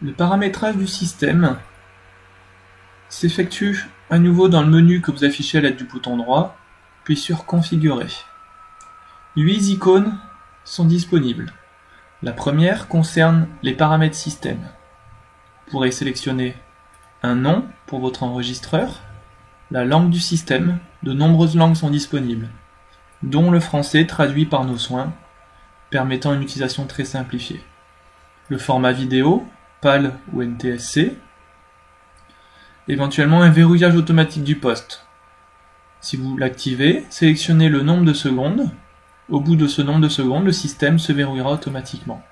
Le paramétrage du système s'effectue à nouveau dans le menu que vous affichez à l'aide du bouton droit, puis sur Configurer. 8 icônes sont disponibles. La première concerne les paramètres système. Vous pourrez sélectionner un nom pour votre enregistreur, la langue du système, de nombreuses langues sont disponibles, dont le français traduit par nos soins, permettant une utilisation très simplifiée. Le format vidéo, PAL ou NTSC, éventuellement un verrouillage automatique du poste. Si vous l'activez, sélectionnez le nombre de secondes. Au bout de ce nombre de secondes, le système se verrouillera automatiquement.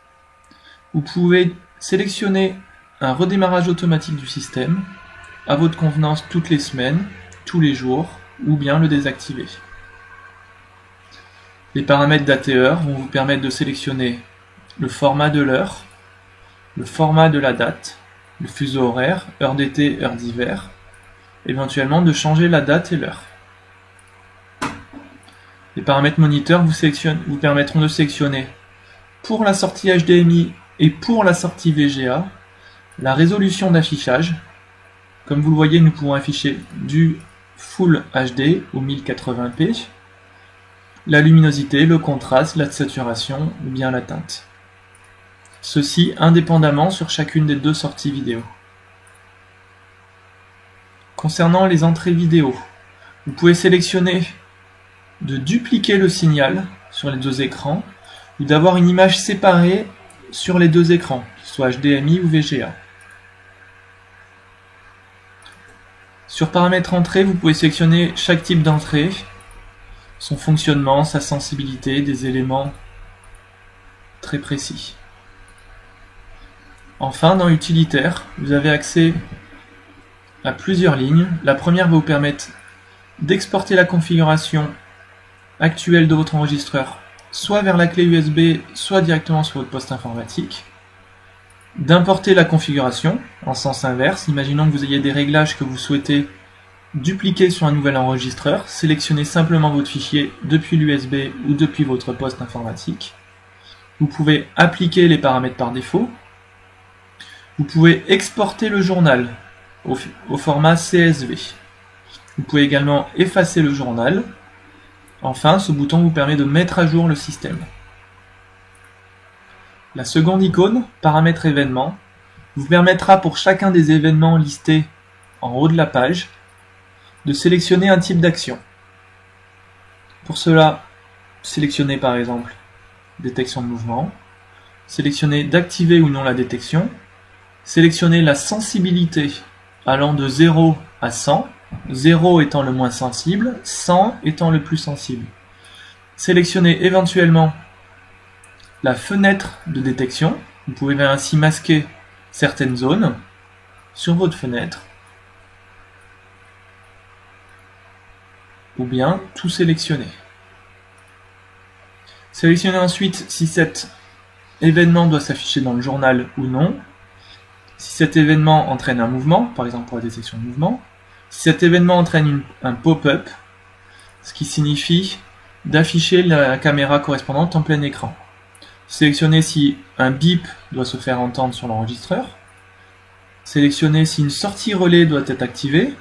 Vous pouvez sélectionner un redémarrage automatique du système à votre convenance toutes les semaines, tous les jours, ou bien le désactiver. Les paramètres date et heure vont vous permettre de sélectionner le format de l'heure, le format de la date, le fuseau horaire, heure d'été, heure d'hiver, éventuellement de changer la date et l'heure. Les paramètres moniteur vous permettront de sélectionner pour la sortie HDMI et pour la sortie VGA la résolution d'affichage. Comme vous le voyez, nous pouvons afficher du Full HD au 1080p, la luminosité, le contraste, la saturation ou bien la teinte. Ceci indépendamment sur chacune des deux sorties vidéo. Concernant les entrées vidéo, vous pouvez sélectionner de dupliquer le signal sur les deux écrans ou d'avoir une image séparée sur les deux écrans, soit HDMI ou VGA. Sur paramètres entrée, vous pouvez sélectionner chaque type d'entrée, son fonctionnement, sa sensibilité, des éléments très précis. Enfin, dans Utilitaire, vous avez accès à plusieurs lignes. La première va vous permettre d'exporter la configuration actuelle de votre enregistreur, soit vers la clé USB, soit directement sur votre poste informatique. D'importer la configuration en sens inverse. Imaginons que vous ayez des réglages que vous souhaitez dupliquer sur un nouvel enregistreur. Sélectionnez simplement votre fichier depuis l'USB ou depuis votre poste informatique. Vous pouvez appliquer les paramètres par défaut. Vous pouvez exporter le journal au format CSV. Vous pouvez également effacer le journal. Enfin, ce bouton vous permet de mettre à jour le système. La seconde icône, paramètres événements, vous permettra pour chacun des événements listés en haut de la page de sélectionner un type d'action. Pour cela, sélectionnez par exemple détection de mouvement, sélectionnez d'activer ou non la détection, sélectionnez la sensibilité allant de 0 à 100, 0 étant le moins sensible, 100 étant le plus sensible. Sélectionnez éventuellement la fenêtre de détection. Vous pouvez ainsi masquer certaines zones sur votre fenêtre ou bien tout sélectionner. Sélectionnez ensuite si cet événement doit s'afficher dans le journal ou non, si cet événement entraîne un mouvement, par exemple pour la détection de mouvement, si cet événement entraîne un pop-up, ce qui signifie d'afficher la caméra correspondante en plein écran. Sélectionnez si un bip doit se faire entendre sur l'enregistreur, sélectionnez si une sortie relais doit être activée,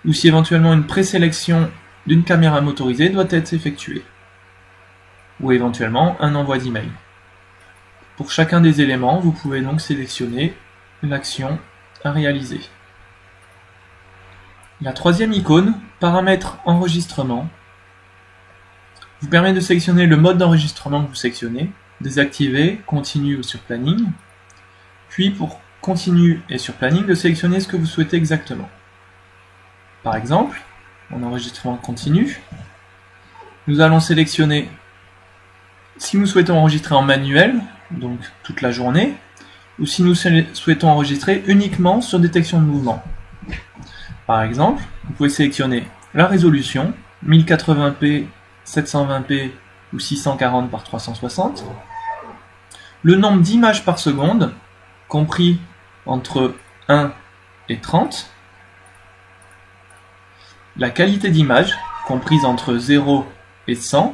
ou si éventuellement une présélection d'une caméra motorisée doit être effectuée, ou éventuellement un envoi d'email. Pour chacun des éléments, vous pouvez donc sélectionner l'action à réaliser. La troisième icône, paramètres enregistrement, vous permet de sélectionner le mode d'enregistrement que vous sélectionnez, désactiver, continue ou sur planning, puis pour continue et sur planning, de sélectionner ce que vous souhaitez exactement. Par exemple, en enregistrement continu, nous allons sélectionner si nous souhaitons enregistrer en manuel, donc toute la journée, ou si nous souhaitons enregistrer uniquement sur détection de mouvement. Par exemple, vous pouvez sélectionner la résolution, 1080p, 720p ou 640 par 360, le nombre d'images par seconde, compris entre 1 et 30, la qualité d'image, comprise entre 0 et 100,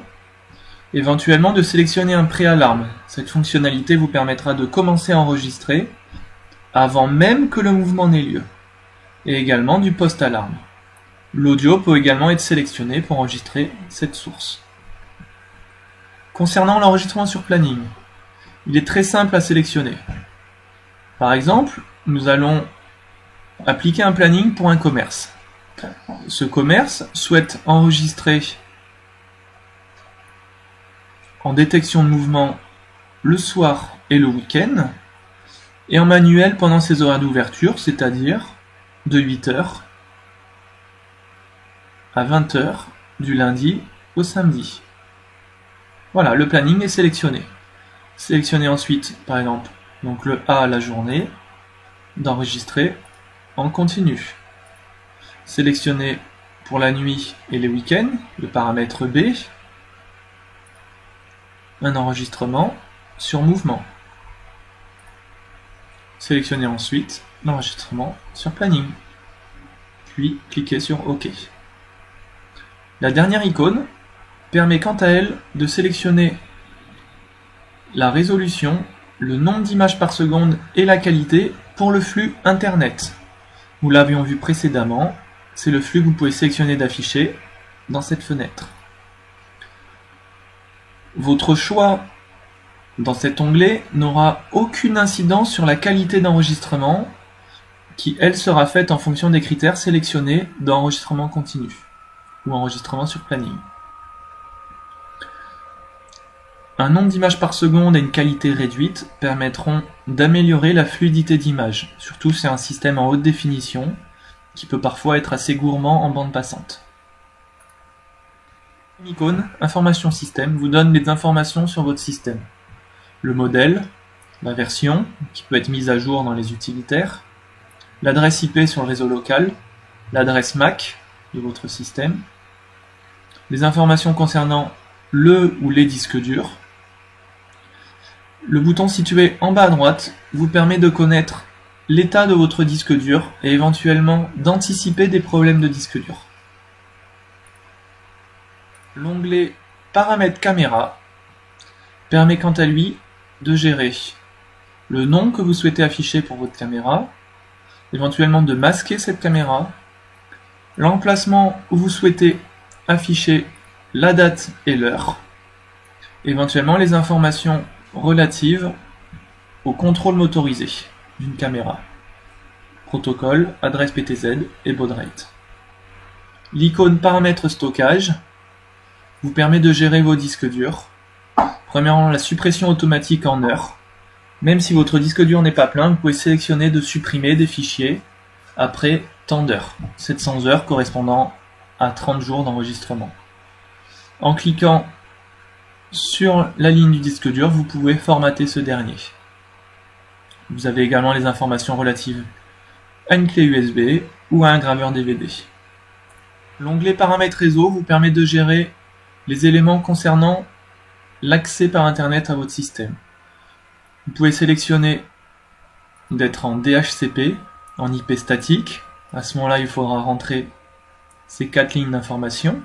éventuellement de sélectionner un préalarme. Cette fonctionnalité vous permettra de commencer à enregistrer avant même que le mouvement n'ait lieu, et également du post-alarme. L'audio peut également être sélectionné pour enregistrer cette source. Concernant l'enregistrement sur planning, il est très simple à sélectionner. Par exemple, nous allons appliquer un planning pour un commerce. Ce commerce souhaite enregistrer en détection de mouvement le soir et le week-end, et en manuel pendant ses horaires d'ouverture, c'est-à-dire de 8h à 20h du lundi au samedi. Voilà, le planning est sélectionné. Sélectionnez ensuite, par exemple, donc le A, la journée, d'enregistrer en continu. Sélectionnez pour la nuit et les week-ends, le paramètre B, un enregistrement sur mouvement. Sélectionnez ensuite l'enregistrement sur planning, puis cliquez sur OK. La dernière icône permet quant à elle de sélectionner la résolution, le nombre d'images par seconde et la qualité pour le flux Internet. Nous l'avions vu précédemment, c'est le flux que vous pouvez sélectionner d'afficher dans cette fenêtre. Votre choix dans cet onglet n'aura aucune incidence sur la qualité d'enregistrement qui, elle, sera faite en fonction des critères sélectionnés d'enregistrement continu ou enregistrement sur planning. Un nombre d'images par seconde et une qualité réduite permettront d'améliorer la fluidité d'image, surtout si c'est un système en haute définition qui peut parfois être assez gourmand en bande passante. L'icône Information système vous donne des informations sur votre système. Le modèle, la version, qui peut être mise à jour dans les utilitaires, l'adresse IP sur le réseau local, l'adresse MAC de votre système, les informations concernant le ou les disques durs. Le bouton situé en bas à droite vous permet de connaître l'état de votre disque dur et éventuellement d'anticiper des problèmes de disque dur. L'onglet Paramètres caméra permet quant à lui de gérer le nom que vous souhaitez afficher pour votre caméra, éventuellement de masquer cette caméra, l'emplacement où vous souhaitez afficher la date et l'heure, éventuellement les informations relatives au contrôle motorisé d'une caméra, protocole, adresse PTZ et baud rate. L'icône Paramètres stockage vous permet de gérer vos disques durs. Premièrement, la suppression automatique en heures. Même si votre disque dur n'est pas plein, vous pouvez sélectionner de supprimer des fichiers après tant d'heures, 700 heures correspondant à 30 jours d'enregistrement. En cliquant sur la ligne du disque dur, vous pouvez formater ce dernier. Vous avez également les informations relatives à une clé USB ou à un graveur DVD. L'onglet Paramètres réseau vous permet de gérer les éléments concernant l'accès par Internet à votre système. Vous pouvez sélectionner d'être en DHCP, en IP statique. À ce moment-là, il faudra rentrer ces 4 lignes d'information,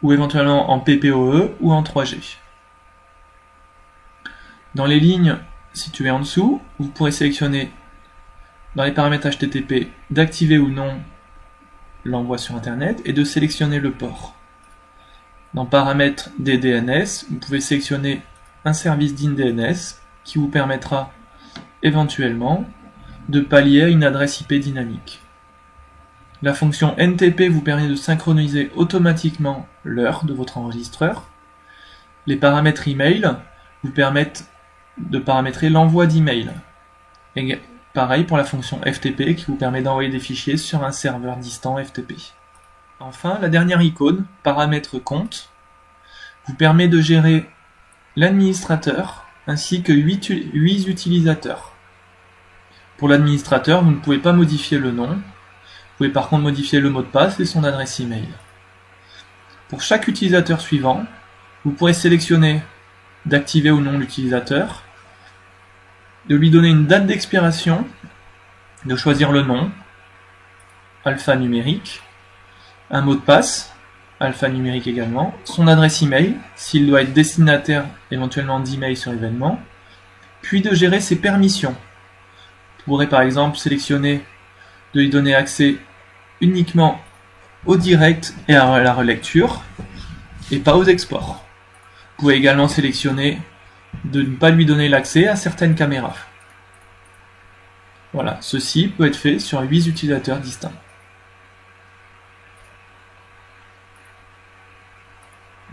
ou éventuellement en PPOE ou en 3G. Dans les lignes situées en dessous, vous pourrez sélectionner dans les paramètres HTTP d'activer ou non l'envoi sur Internet et de sélectionner le port. Dans paramètres des DNS, vous pouvez sélectionner un service d'InDNS qui vous permettra éventuellement de pallier à une adresse IP dynamique. La fonction NTP vous permet de synchroniser automatiquement l'heure de votre enregistreur. Les paramètres email vous permettent de paramétrer l'envoi d'email. Et pareil pour la fonction FTP qui vous permet d'envoyer des fichiers sur un serveur distant FTP. Enfin, la dernière icône, paramètres compte, vous permet de gérer l'administrateur ainsi que 8 utilisateurs. Pour l'administrateur, vous ne pouvez pas modifier le nom, vous pouvez par contre modifier le mot de passe et son adresse email. Pour chaque utilisateur suivant, vous pourrez sélectionner d'activer ou non l'utilisateur, de lui donner une date d'expiration, de choisir le nom, alphanumérique, un mot de passe, alphanumérique également, son adresse email, s'il doit être destinataire éventuellement d'email sur l'événement, puis de gérer ses permissions. pourrez par exemple sélectionner de lui donner accès uniquement au direct et à la relecture et pas aux exports. Vous pouvez également sélectionner de ne pas lui donner l'accès à certaines caméras. Voilà, ceci peut être fait sur 8 utilisateurs distincts.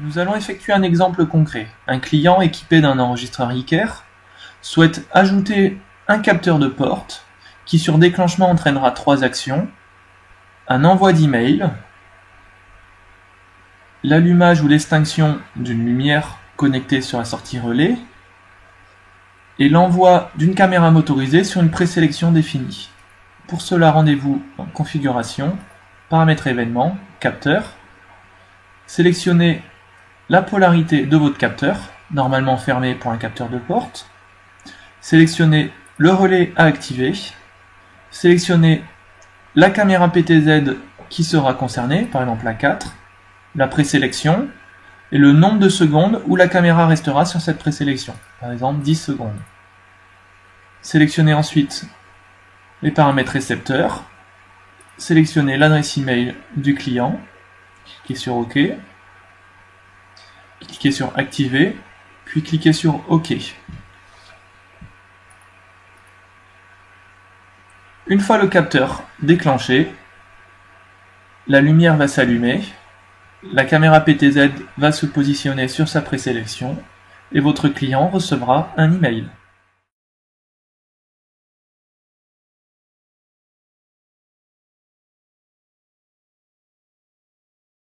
Nous allons effectuer un exemple concret. Un client équipé d'un enregistreur ICARE souhaite ajouter un capteur de porte qui sur déclenchement entraînera 3 actions: un envoi d'email, l'allumage ou l'extinction d'une lumière connectée sur la sortie relais et l'envoi d'une caméra motorisée sur une présélection définie. Pour cela, rendez-vous en configuration, paramètres événements, capteur, sélectionnez la polarité de votre capteur, normalement fermé pour un capteur de porte, sélectionnez le relais à activer, sélectionnez la caméra PTZ qui sera concernée, par exemple la 4, la présélection, et le nombre de secondes où la caméra restera sur cette présélection, par exemple 10 secondes. Sélectionnez ensuite les paramètres récepteurs, sélectionnez l'adresse email du client, cliquez sur OK, cliquez sur Activer, puis cliquez sur OK. Une fois le capteur déclenché, la lumière va s'allumer, la caméra PTZ va se positionner sur sa présélection et votre client recevra un email.